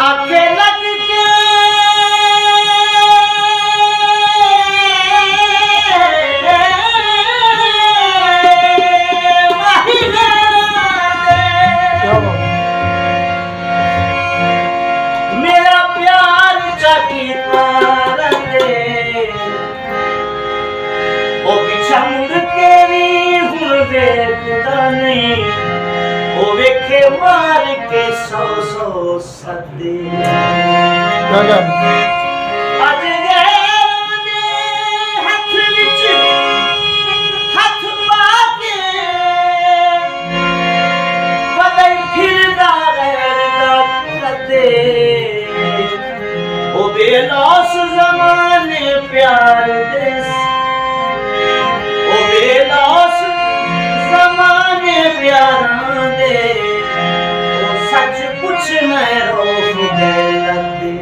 आंखें लग के मेरा प्यार चाकी वो पिछा मुड़ के भी हुण देखता नहीं वो वेखे मार के सौ सौ सदे अज हथ विच हथ पा के बदल फिरदा रहदा कदे वो बेलौस ज़माने प्यार दे वो बेलौस ज़माने प्यार दे वो सच कुछ मैं रोक दे लगे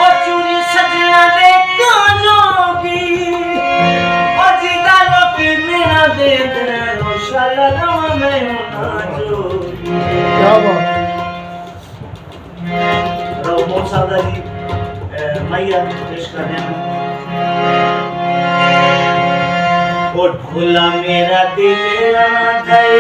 और चूरी सजना दे काजोगी और जिदारों की मेरा दे दे वो शाला मैं नाजोगी। क्या बात मोहम्मद सादा जी मैया पेश कर रहे हैं। वो ढोला मेरा दिल आ गए